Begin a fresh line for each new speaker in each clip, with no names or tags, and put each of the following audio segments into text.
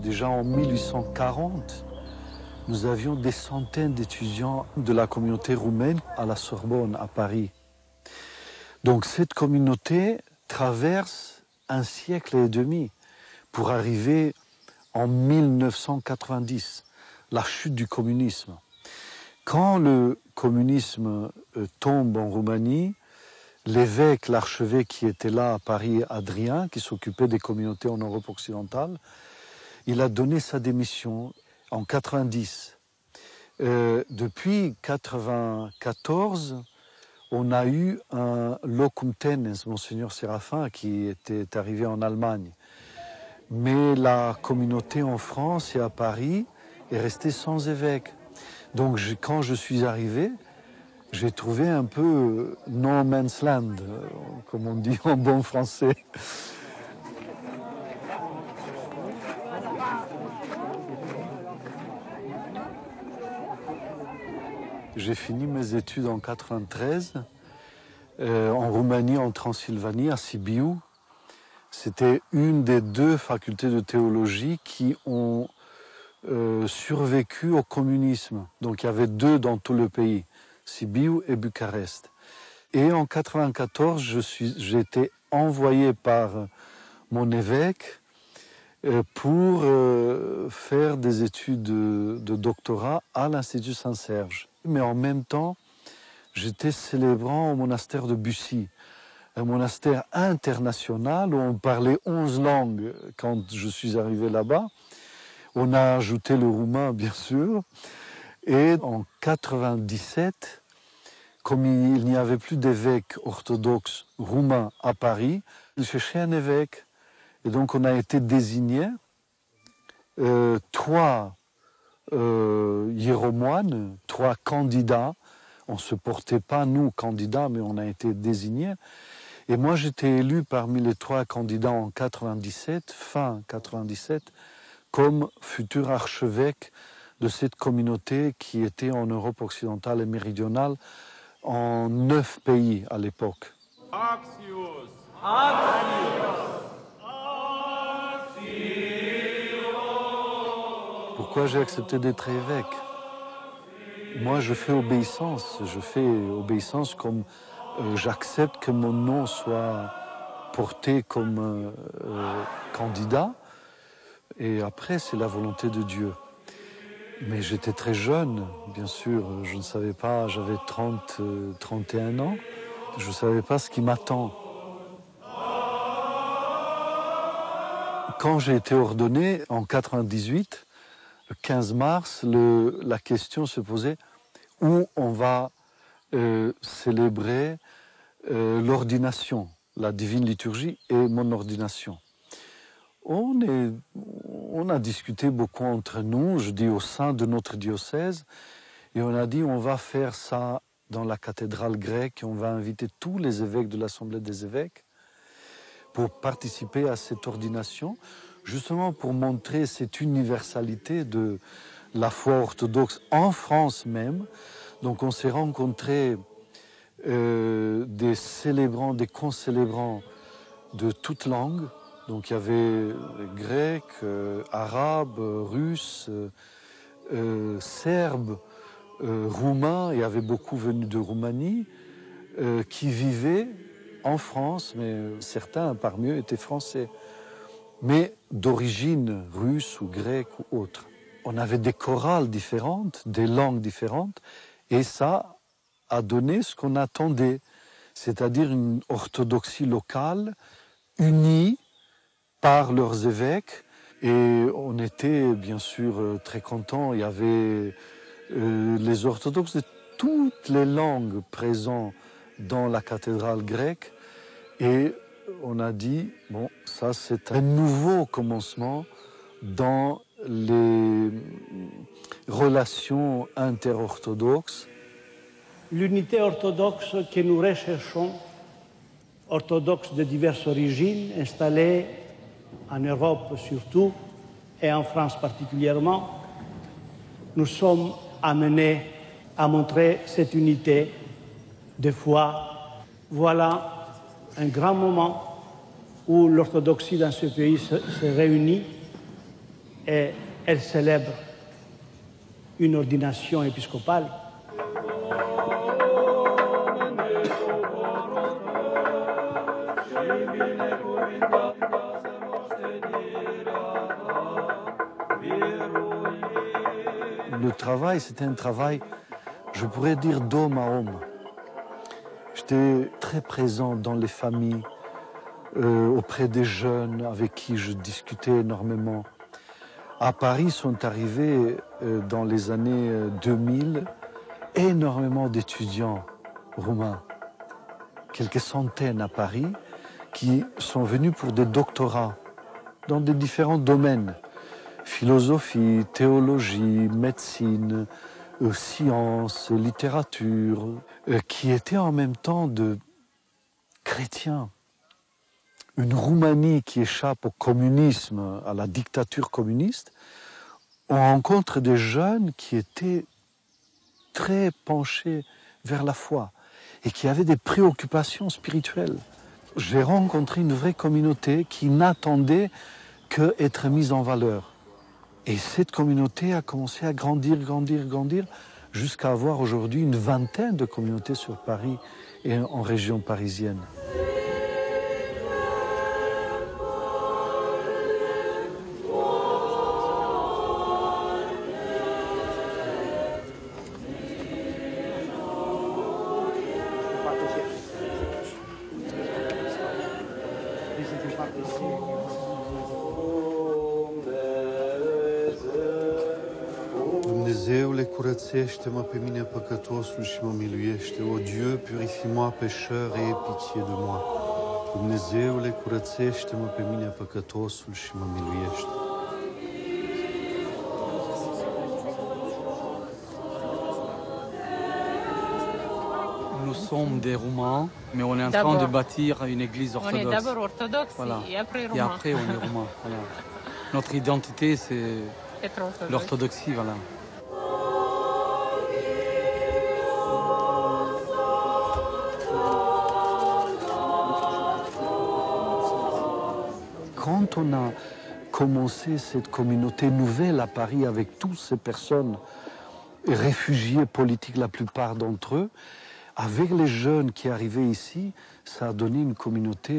Déjà en 1840, nous avions des centaines d'étudiants de la communauté roumaine à la Sorbonne, à Paris. Donc cette communauté traverse un siècle et demi pour arriver en 1990, la chute du communisme. Quand le communisme tombe en Roumanie, l'évêque, l'archevêque qui était là à Paris, Adrien, qui s'occupait des communautés en Europe occidentale, il a donné sa démission en 90. Depuis 94, on a eu un locum tenens, Monseigneur Séraphin, qui était arrivé en Allemagne. Mais la communauté en France et à Paris est restée sans évêque. Donc quand je suis arrivé, j'ai trouvé un peu no man's land, comme on dit en bon français. J'ai fini mes études en 93, en Roumanie, en Transylvanie, à Sibiu. C'était une des deux facultés de théologie qui ont survécu au communisme. Donc il y avait deux dans tout le pays, Sibiu et Bucarest. Et en 94, j'ai été envoyé par mon évêque pour faire des études de doctorat à l'Institut Saint-Serge. Mais en même temps, j'étais célébrant au monastère de Bussy, un monastère international où on parlait 11 langues quand je suis arrivé là-bas. On a ajouté le roumain, bien sûr. Et en 97, comme il n'y avait plus d'évêque orthodoxe roumain à Paris, il cherchait un évêque. Et donc on a été désignés, 3 hiéromoines, 3 candidats. On ne se portait pas, nous, candidats, mais on a été désignés. Et moi, j'étais élu parmi les 3 candidats en 97, fin 97, comme futur archevêque de cette communauté qui était en Europe occidentale et méridionale en 9 pays à l'époque.
Axios.
Pourquoi j'ai accepté d'être évêque? Moi, je fais obéissance. Je fais obéissance comme j'accepte que mon nom soit porté comme candidat. Et après, c'est la volonté de Dieu. Mais j'étais très jeune, bien sûr. Je ne savais pas, j'avais 31 ans. Je ne savais pas ce qui m'attend. Quand j'ai été ordonné en 98, le 15 mars, la question se posait où on va célébrer l'ordination, la divine liturgie et mon ordination. On a discuté beaucoup entre nous, je dis au sein de notre diocèse, et on a dit on va faire ça dans la cathédrale grecque, et on va inviter tous les évêques de l'Assemblée des évêques pour participer à cette ordination, justement pour montrer cette universalité de la foi orthodoxe en France même. Donc on s'est rencontrés des célébrants, des concélébrants de toutes langues. Donc il y avait grec, arabe, russe, serbe, roumain. Il y avait beaucoup venus de Roumanie qui vivaient en France, mais certains parmi eux étaient français, mais d'origine russe ou grecque ou autre. On avait des chorales différentes, des langues différentes, et ça a donné ce qu'on attendait, c'est-à-dire une orthodoxie locale unie par leurs évêques. Et on était bien sûr très contents. Il y avait les orthodoxes de toutes les langues présentes dans la cathédrale grecque. Et on a dit, bon, ça c'est un nouveau commencement dans les relations interorthodoxes.
L'unité orthodoxe que nous recherchons, orthodoxe de diverses origines, installée en Europe surtout et en France particulièrement, nous sommes amenés à montrer cette unité de foi. Voilà un grand moment où l'orthodoxie dans ce pays se réunit et elle célèbre une ordination épiscopale.
Le travail, c'était un travail, je pourrais dire, d'homme à homme. J'étais très présent dans les familles, auprès des jeunes avec qui je discutais énormément. À Paris sont arrivés, dans les années 2000, énormément d'étudiants roumains. Quelques centaines à Paris qui sont venus pour des doctorats dans des différents domaines. Philosophie, théologie, médecine, sciences, littérature, qui étaient en même temps de chrétiens. Une Roumanie qui échappe au communisme, à la dictature communiste, on rencontre des jeunes qui étaient très penchés vers la foi et qui avaient des préoccupations spirituelles. J'ai rencontré une vraie communauté qui n'attendait qu'être mise en valeur. Et cette communauté a commencé à grandir, jusqu'à avoir aujourd'hui une vingtaine de communautés sur Paris et en région parisienne.
Dumnezeule, curățește-mă pe mine păcătosul și mă miluiește. O Dieu, purifie-moi pécheur et aie pitié de moi. Dumnezeule, curățește-mă pe mine păcătosul și mă miluiește.
Nous sommes des Roumains, mais on est en train de bâtir une église orthodoxe.
On est d'abord orthodoxe
voilà.
et après roumain.
Et après on est roumain. Voilà. Notre identité c'est l'orthodoxie. Voilà.
Quand on a commencé cette communauté nouvelle à Paris avec toutes ces personnes réfugiés politiques, la plupart d'entre eux, avec les jeunes qui arrivaient ici, ça a donné une communauté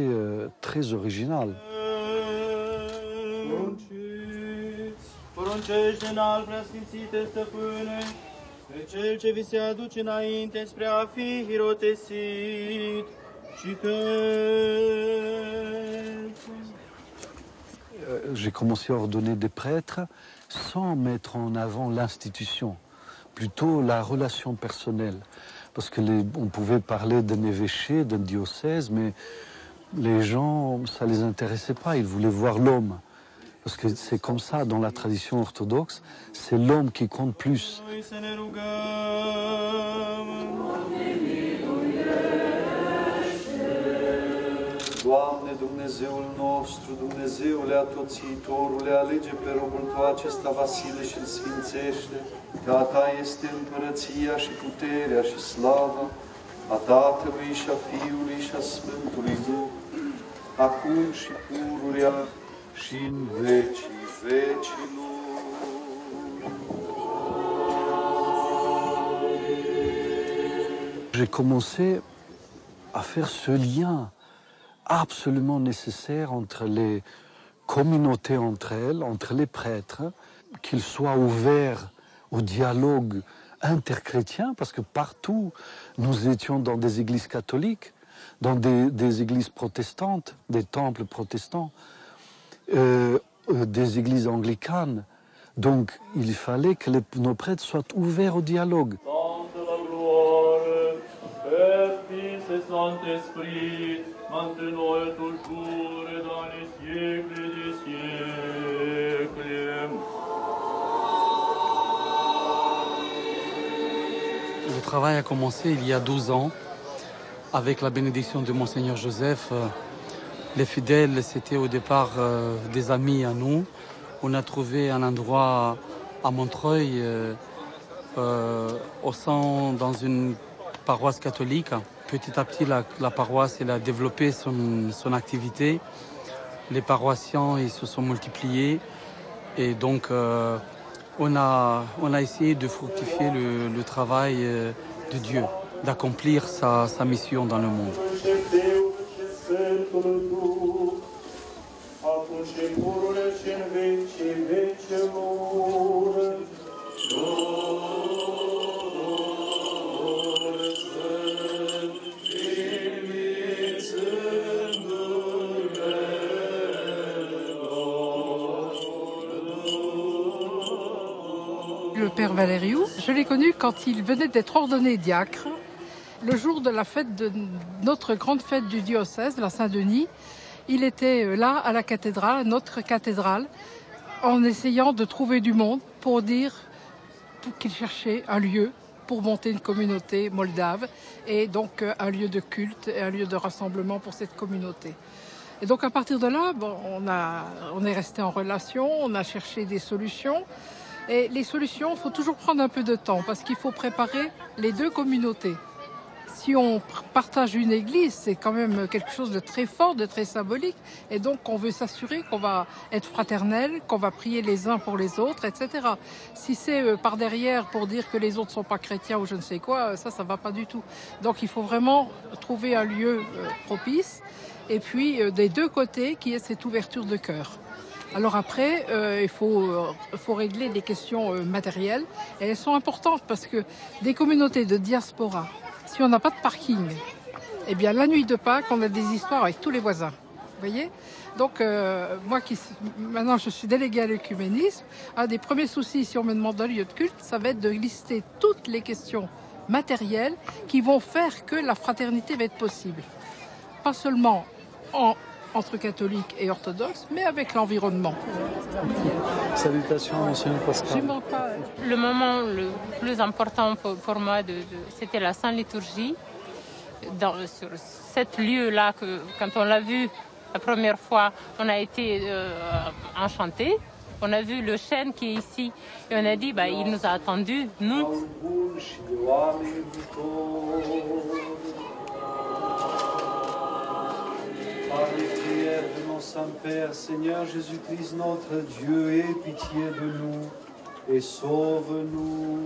très originale.
Poruncește în-al preasfințite stăpâne, pe cel ce vi se aduce înainte spre a fi hirotesit și că...
J'ai commencé à ordonner des prêtres sans mettre en avant l'institution, plutôt la relation personnelle. Parce que on pouvait parler d'un évêché, d'un diocèse, mais les gens, ça ne les intéressait pas, ils voulaient voir l'homme. Parce que c'est comme ça dans la tradition orthodoxe, c'est l'homme qui compte plus.
Doamne, Dumnezeul nostru, Dumnezeule atoțitorule, alege pe robul Tău acesta Vasile și-l sfințește, că a Ta este împărăția și puterea și slava, a Tatălui și a Fiului și a Sfântului Duh, acum și pururea și în vecii vecilor.
J'ai commencé à faire ce lien absolument nécessaire entre les communautés entre elles, entre les prêtres, qu'ils soient ouverts au dialogue interchrétien, parce que partout nous étions dans des églises catholiques, dans des églises protestantes, des temples protestants, des églises anglicanes. Donc il fallait que nos prêtres soient ouverts au dialogue.
Le travail a commencé il y a 12 ans avec la bénédiction de Monseigneur Joseph. Les fidèles, c'était au départ des amis à nous. On a trouvé un endroit à Montreuil, dans une paroisse catholique. Petit à petit, la paroisse elle a développé son activité. Les paroissiens ils se sont multipliés Et donc, on a essayé de fructifier le travail de Dieu, d'accomplir sa mission dans le monde.
Le père Valériou, je l'ai connu quand il venait d'être ordonné diacre, le jour de la fête de notre grande fête du diocèse, la Saint-Denis. Il était là à la cathédrale, notre cathédrale, en essayant de trouver du monde pour dire qu'il cherchait un lieu pour monter une communauté moldave et donc un lieu de culte et un lieu de rassemblement pour cette communauté. Et donc à partir de là, on est resté en relation, on a cherché des solutions. Et les solutions, il faut toujours prendre un peu de temps parce qu'il faut préparer les deux communautés. Si on partage une église, c'est quand même quelque chose de très fort, de très symbolique. Et donc, on veut s'assurer qu'on va être fraternel, qu'on va prier les uns pour les autres, etc. Si c'est par derrière pour dire que les autres ne sont pas chrétiens ou je ne sais quoi, ça ne va pas du tout. Donc, il faut vraiment trouver un lieu propice. Et puis, des deux côtés, qu'il y ait cette ouverture de cœur. Alors après, il faut régler des questions matérielles. Et elles sont importantes parce que des communautés de diaspora, si on n'a pas de parking, eh bien la nuit de Pâques, on a des histoires avec tous les voisins. Vous voyez ? Donc moi maintenant je suis déléguée à l'œcuménisme, un des premiers soucis si on me demande un lieu de culte, ça va être de lister toutes les questions matérielles qui vont faire que la fraternité va être possible. Pas seulement entre catholiques et orthodoxes, mais avec l'environnement.
Salutations, Monseigneur Pascal.
Le moment le plus important pour moi, c'était la Sainte Liturgie. Sur cet lieu-là, quand on l'a vu la première fois, on a été enchantés. On a vu le chêne qui est ici et on a dit, il nous a attendus, nous.
Par les prières de mon Saint-Père, Seigneur Jésus-Christ, notre Dieu, aie pitié de nous et sauve-nous.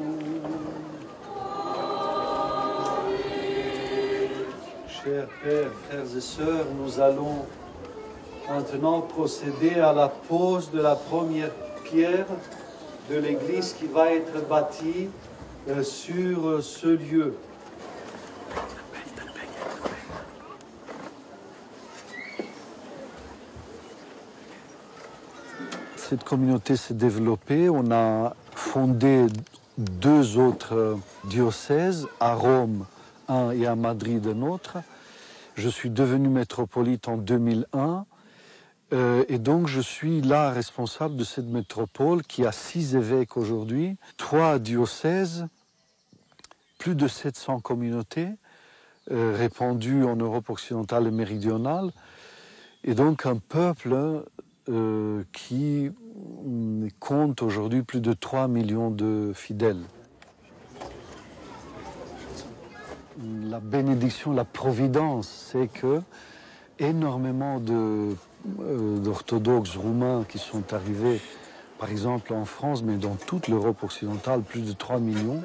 Chers pères, frères et sœurs, nous allons maintenant procéder à la pose de la première pierre de l'église qui va être bâtie sur ce lieu.
Cette communauté s'est développée. On a fondé 2 autres diocèses, à Rome un et à Madrid un autre. Je suis devenu métropolite en 2001 et donc je suis là responsable de cette métropole qui a 6 évêques aujourd'hui, 3 diocèses, plus de 700 communautés répandues en Europe occidentale et méridionale et donc un peuple qui compte aujourd'hui plus de 3 millions de fidèles. La bénédiction, la providence, c'est que énormément d'orthodoxes roumains qui sont arrivés, par exemple en France, mais dans toute l'Europe occidentale, plus de 3 millions.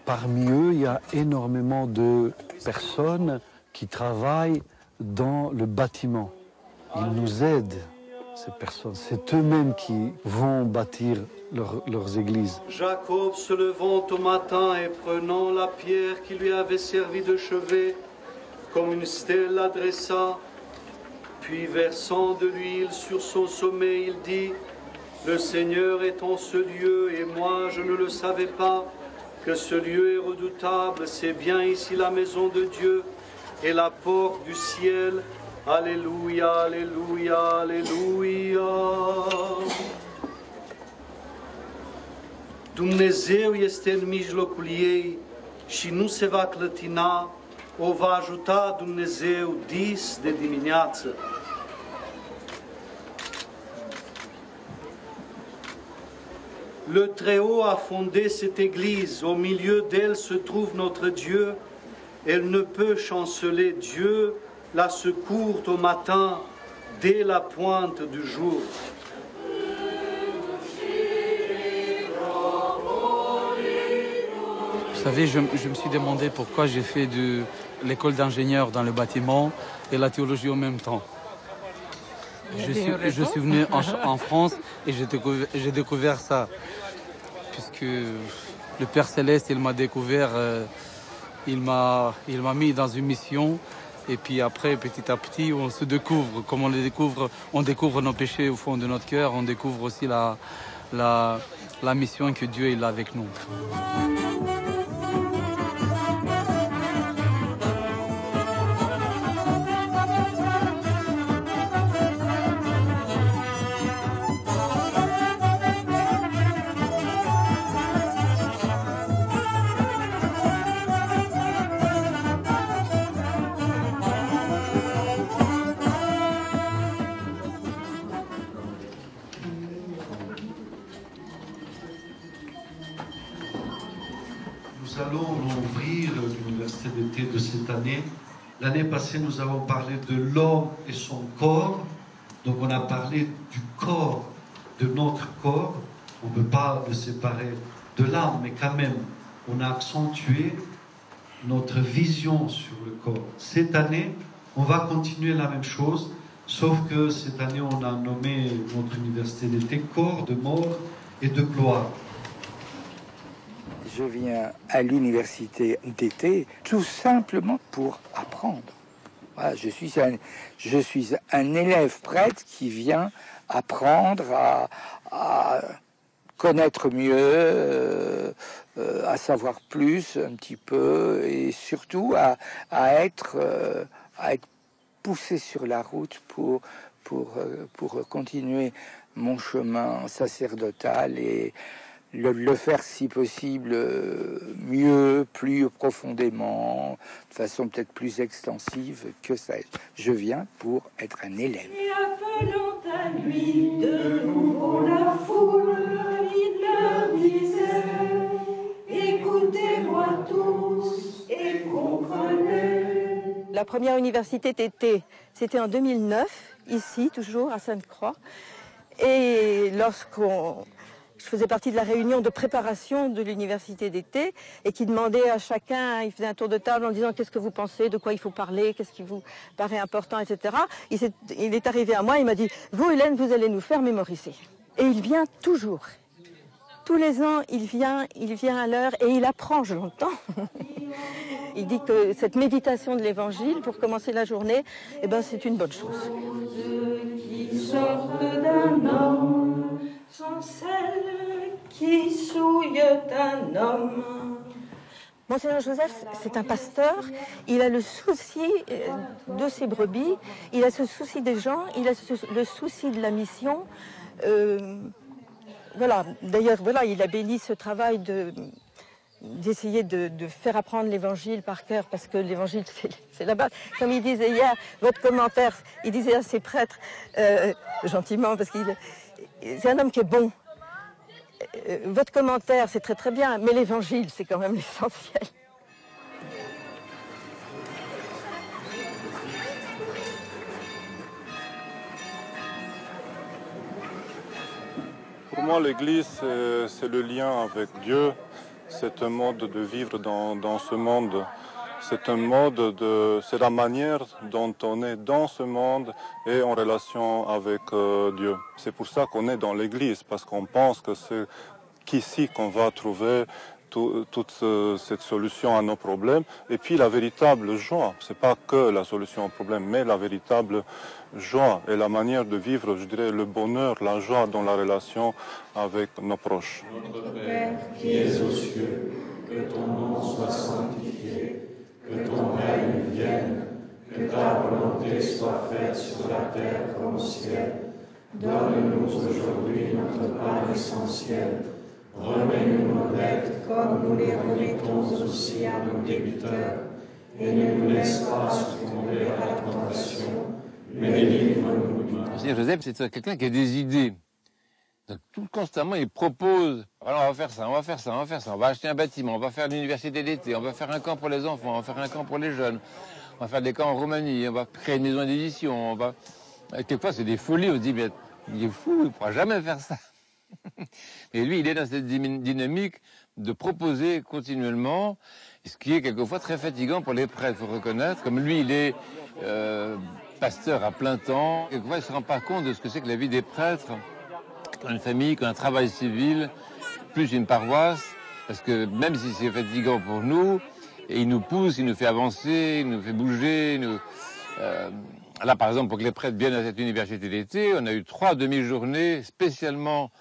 Parmi eux, il y a énormément de personnes qui travaillent dans le bâtiment. Ils nous aident, ces personnes. C'est eux-mêmes qui vont bâtir leurs églises.
Jacob se levant au matin et prenant la pierre qui lui avait servi de chevet, comme une stèle l'adressa, puis versant de l'huile sur son sommet, il dit, « Le Seigneur est en ce lieu, et moi je ne le savais pas, que ce lieu est redoutable, c'est bien ici la maison de Dieu, et la porte du ciel. Alléluia, Alléluia, Alléluia. » Dumnezeu este în mijlocul ei și nu se va clătina, o va ajuta Dumnezeu dis de dimineață. Le Très-Haut a fondé cette église, au milieu d'elle se trouve notre Dieu, elle ne peut chanceler, Dieu la secourt au matin, dès la pointe du jour.
savez, je me suis demandé pourquoi j'ai fait de l'école d'ingénieur dans le bâtiment et la théologie en même temps. Je suis venu en France et j'ai découvert ça. Puisque le Père Céleste, il m'a découvert, il m'a mis dans une mission. Et puis après, petit à petit, on se découvre. Comme on les découvre, on découvre nos péchés au fond de notre cœur. On découvre aussi la mission que Dieu il a avec nous.
Nous allons ouvrir l'université d'été de cette année. L'année passée, nous avons parlé de l'homme et son corps. Donc on a parlé du corps, de notre corps. On ne peut pas le séparer de l'âme, mais quand même, on a accentué notre vision sur le corps. Cette année, on va continuer la même chose, sauf que cette année, on a nommé notre université d'été corps de mort et de gloire.
Je viens à l'université d'été tout simplement pour apprendre. Voilà, je suis un élève prêtre qui vient apprendre à connaître mieux, à savoir plus un petit peu, et surtout à être poussé sur la route pour continuer mon chemin sacerdotal et le faire si possible mieux, plus profondément, de façon peut-être plus extensive que ça. Je viens pour être un élève.
Et appelant à lui de nouveau la foule, il leur disait: écoutez-moi tous et comprenez.
La première université d'été, c'était en 2009, ici, toujours à Sainte-Croix. Et je faisais partie de la réunion de préparation de l'université d'été et qui demandait à chacun, il faisait un tour de table en disant qu'est-ce que vous pensez, de quoi il faut parler, qu'est-ce qui vous paraît important, etc. Il est arrivé à moi, il m'a dit: vous, Hélène, vous allez nous faire mémoriser. Et il vient toujours. Tous les ans, il vient à l'heure et il apprend, je l'entends. Il dit que cette méditation de l'Évangile, pour commencer la journée, eh ben, c'est une bonne chose.
Qui sortent d'un homme sont celles qui souillent un homme.
Monseigneur Joseph, c'est un pasteur, il a le souci de ses brebis, il a ce souci des gens, il a le souci de la mission. Voilà. D'ailleurs, voilà, il a béni ce travail d'essayer de faire apprendre l'Évangile par cœur, parce que l'Évangile, c'est la base. Comme il disait hier, votre commentaire, il disait à ses prêtres, gentiment, parce qu'il c'est un homme qui est bon. Votre commentaire, c'est très très bien, mais l'Évangile, c'est quand même l'essentiel.
Pour moi, l'Église, c'est le lien avec Dieu. C'est un mode de vivre dans ce monde. C'est la manière dont on est dans ce monde et en relation avec Dieu. C'est pour ça qu'on est dans l'Église, parce qu'on pense que c'est qu'ici qu'on va trouver toute cette solution à nos problèmes. Et puis la véritable joie, c'est pas que la solution aux problèmes, mais la véritable joie et la manière de vivre, je dirais, le bonheur, la joie dans la relation avec nos proches.
Notre Père qui es aux cieux, que ton nom soit sanctifié, que ton règne vienne, que ta volonté soit faite sur la terre comme au ciel. Donne-nous aujourd'hui notre pain essentiel. Remets-nous nos dettes comme nous les remettons aussi à nos débiteurs. Et ne nous laisse pas succomber à la tentation, mais livre-nous du mal.
Monseigneur Joseph, c'est quelqu'un qui a des idées. Donc, tout constamment, il propose, alors on va faire ça, on va faire ça, on va faire ça, on va acheter un bâtiment, on va faire l'université d'été, on va faire un camp pour les enfants, on va faire un camp pour les jeunes, on va faire des camps en Roumanie, on va créer une maison d'édition, on va... Quelquefois, c'est des folies, on se dit, mais il est fou, il ne pourra jamais faire ça. Mais lui, il est dans cette dynamique de proposer continuellement, ce qui est quelquefois très fatigant pour les prêtres, il faut reconnaître. Comme lui, il est pasteur à plein temps, quelquefois il ne se rend pas compte de ce que c'est que la vie des prêtres, quand une famille, quand un travail civil, plus une paroisse, parce que même si c'est fatigant pour nous, et il nous pousse, il nous fait avancer, il nous fait bouger. Là, par exemple, pour que les prêtres viennent à cette université d'été, on a eu 3 demi-journées spécialement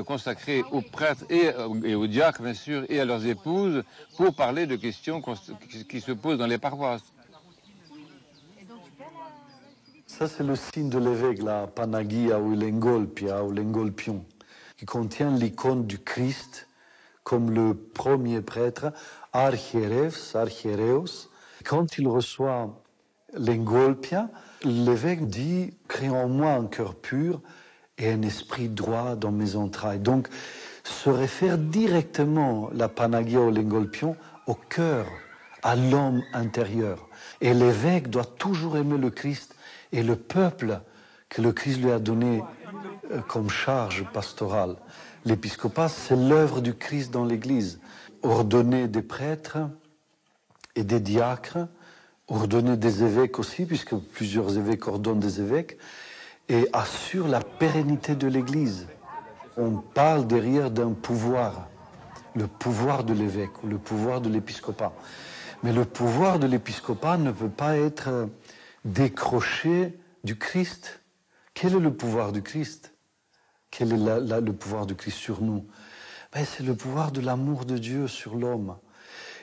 consacrées aux prêtres et aux diacres, bien sûr, et à leurs épouses, pour parler de questions qui se posent dans les paroisses.
Ça, c'est le signe de l'évêque, la Panagia ou l'Engolpia ou l'Engolpion, qui contient l'icône du Christ comme le premier prêtre, archiereos. Quand il reçoit l'Engolpia, l'évêque dit « Crée en moi un cœur pur et un esprit droit dans mes entrailles ». Donc, se réfère directement la Panagia ou l'Engolpion au cœur, à l'homme intérieur. Et l'évêque doit toujours aimer le Christ et le peuple que le Christ lui a donné comme charge pastorale. L'épiscopat, c'est l'œuvre du Christ dans l'Église. Ordonner des prêtres et des diacres, ordonner des évêques aussi, puisque plusieurs évêques ordonnent des évêques, et assure la pérennité de l'Église. On parle derrière d'un pouvoir, le pouvoir de l'évêque ou le pouvoir de l'épiscopat. Mais le pouvoir de l'épiscopat ne peut pas être décroché du Christ. Quel est le pouvoir du Christ? Quel est le pouvoir du Christ sur nous? Ben, c'est le pouvoir de l'amour de Dieu sur l'homme.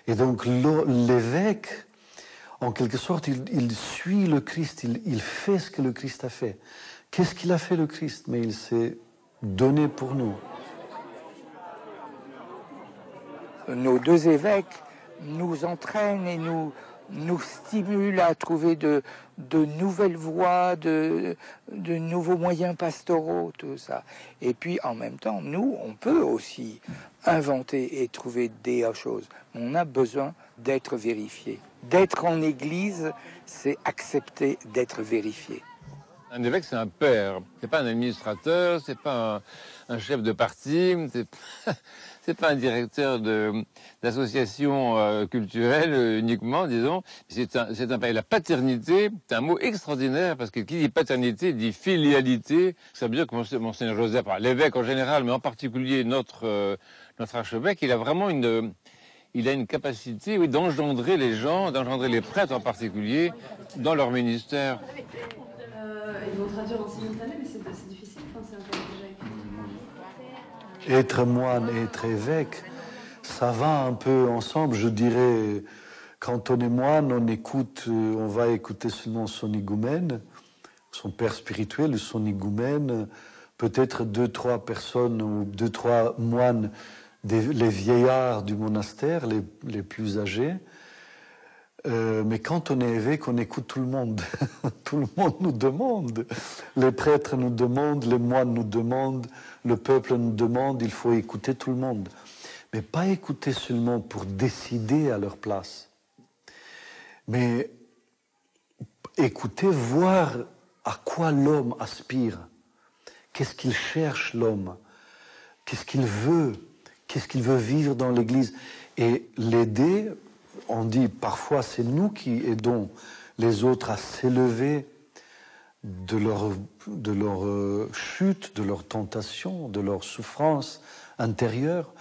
Et donc l'évêque, en quelque sorte, il suit le Christ, il fait ce que le Christ a fait. Qu'est-ce qu'il a fait le Christ? Mais il s'est donné pour nous.
Nos 2 évêques nous entraînent et nous stimulent à trouver de nouvelles voies, de nouveaux moyens pastoraux, tout ça. Et puis, en même temps, nous, on peut aussi inventer et trouver des choses. On a besoin d'être vérifié. D'être en Église, c'est accepter d'être vérifié.
Un évêque, c'est un père. C'est pas un administrateur, c'est pas un chef de parti, c'est pas un directeur d'association culturelle uniquement, disons. C'est un père. La paternité, c'est un mot extraordinaire parce que qui dit paternité dit filialité. Ça veut dire que Monseigneur Joseph, l'évêque en général, mais en particulier notre archevêque, il a vraiment une capacité, oui, d'engendrer les gens, d'engendrer les prêtres en particulier dans leur ministère.
Ils vont traduire en simultané, mais c'est difficile quand c'est un peu déjà écrit.
Être moine et être évêque, ça va un peu ensemble. Je dirais, quand on est moine, on va écouter seulement son higoumène, son père spirituel, son higoumène, peut-être 2-3 personnes ou 2-3 moines, les vieillards du monastère, les plus âgés. Mais quand on est évêque, on écoute tout le monde. Tout le monde nous demande. Les prêtres nous demandent, les moines nous demandent, le peuple nous demande. Il faut écouter tout le monde. Mais pas écouter seulement pour décider à leur place. Mais écouter, voir à quoi l'homme aspire. Qu'est-ce qu'il cherche, l'homme? Qu'est-ce qu'il veut? Qu'est-ce qu'il veut vivre dans l'Église? Et l'aider... On dit parfois c'est nous qui aidons les autres à s'élever de leur chute, de leur tentation, de leur souffrance intérieure.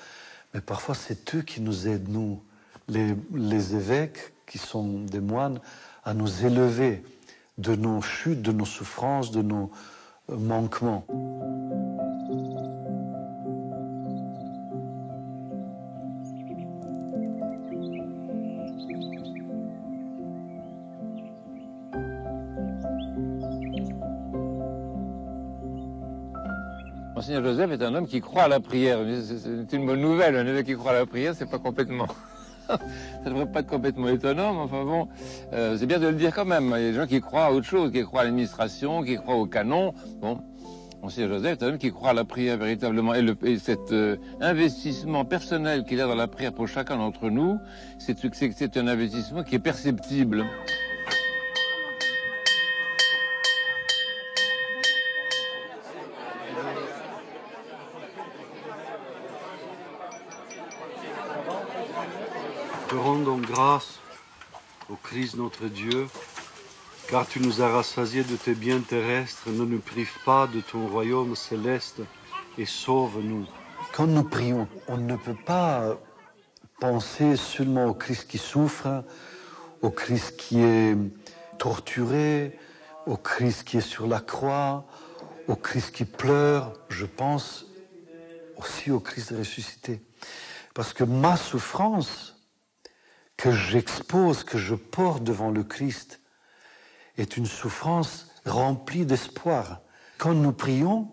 Mais parfois c'est eux qui nous aident, nous, les évêques, qui sont des moines, à nous élever de nos chutes, de nos souffrances, de nos manquements.
Monseigneur Joseph est un homme qui croit à la prière. C'est une bonne nouvelle, un évêque qui croit à la prière, c'est pas complètement... ça devrait pas être complètement étonnant, mais enfin bon, c'est bien de le dire quand même. Il y a des gens qui croient à autre chose, qui croient à l'administration, qui croient au canon. Bon, Monseigneur Joseph est un homme qui croit à la prière véritablement. Et cet investissement personnel qu'il a dans la prière pour chacun d'entre nous, c'est un investissement qui est perceptible.
rendons grâce au Christ notre Dieu, car tu nous as rassasiés de tes biens terrestres. Ne nous prive pas de ton royaume céleste et sauve-nous.
Quand nous prions, on ne peut pas penser seulement au Christ qui souffre, au Christ qui est torturé, au Christ qui est sur la croix, au Christ qui pleure. Je pense aussi au Christ ressuscité. Parce que ma souffrance que j'expose, que je porte devant le Christ, est une souffrance remplie d'espoir. Quand nous prions,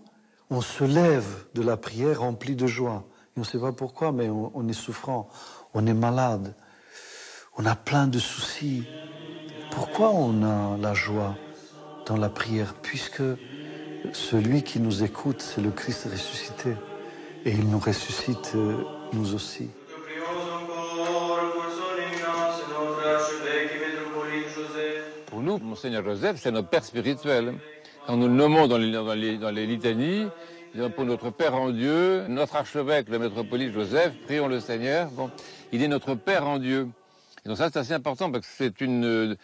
on se lève de la prière rempli de joie. Et on ne sait pas pourquoi, mais on est souffrant, on est malade, on a plein de soucis. Pourquoi on a la joie dans la prière? Puisque celui qui nous écoute, c'est le Christ ressuscité. Et il nous ressuscite, nous aussi.
Pour nous, Monseigneur Joseph, c'est notre Père spirituel. Quand nous le nommons dans les litanies, disons pour notre Père en Dieu, notre archevêque, le métropolite Joseph, prions le Seigneur. Bon, il est notre Père en Dieu. Et donc ça, c'est assez important parce que c'est une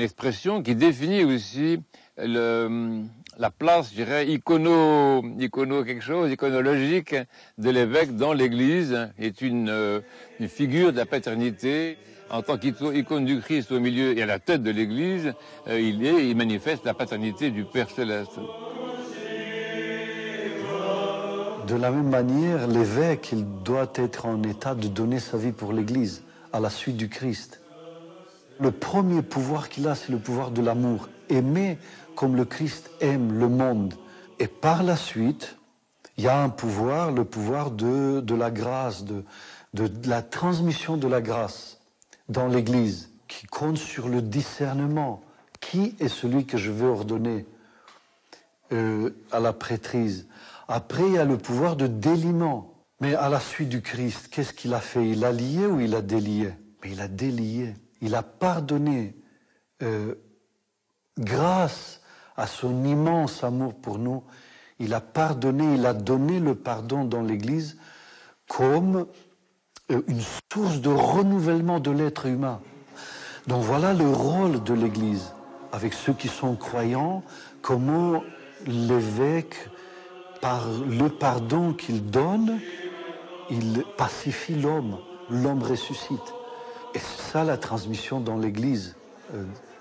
expression qui définit aussi la place, je dirais, iconologique de l'évêque dans l'Église. Il est une figure de la paternité. En tant qu'icône du Christ au milieu et à la tête de l'Église, il manifeste la paternité du Père Céleste.
De la même manière, l'évêque, il doit être en état de donner sa vie pour l'Église, à la suite du Christ. Le premier pouvoir qu'il a, c'est le pouvoir de l'amour. Aimer comme le Christ aime le monde. Et par la suite, il y a un pouvoir, le pouvoir de la grâce, de la transmission de la grâce dans l'Église, qui compte sur le discernement. Qui est celui que je vais ordonner à la prêtrise? Après, il y a le pouvoir de déliement. Mais à la suite du Christ, qu'est-ce qu'il a fait? Il a lié ou il a délié? Mais il a délié. Il a pardonné. Grâce à son immense amour pour nous, il a pardonné, il a donné le pardon dans l'Église comme une source de renouvellement de l'être humain. Donc voilà le rôle de l'Église, avec ceux qui sont croyants, comment l'évêque, par le pardon qu'il donne, il pacifie l'homme, l'homme ressuscite. Et c'est ça la transmission dans l'Église,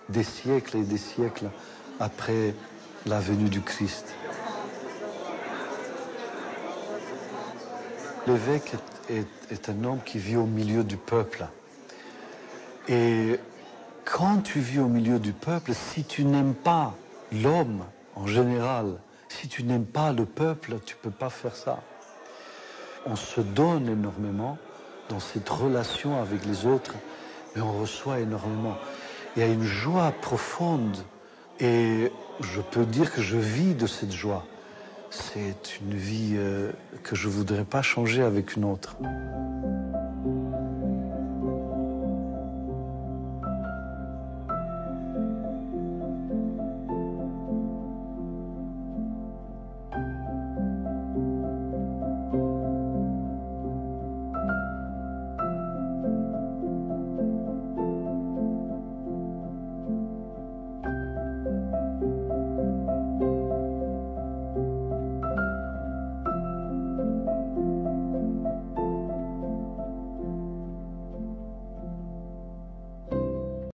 des siècles et des siècles après la venue du Christ. L'évêque est un homme qui vit au milieu du peuple. Et quand tu vis au milieu du peuple, si tu n'aimes pas l'homme en général, si tu n'aimes pas le peuple, tu ne peux pas faire ça. On se donne énormément dans cette relation avec les autres, mais on reçoit énormément. Il y a une joie profonde et je peux dire que je vis de cette joie. C'est une vie que je ne voudrais pas changer avec une autre.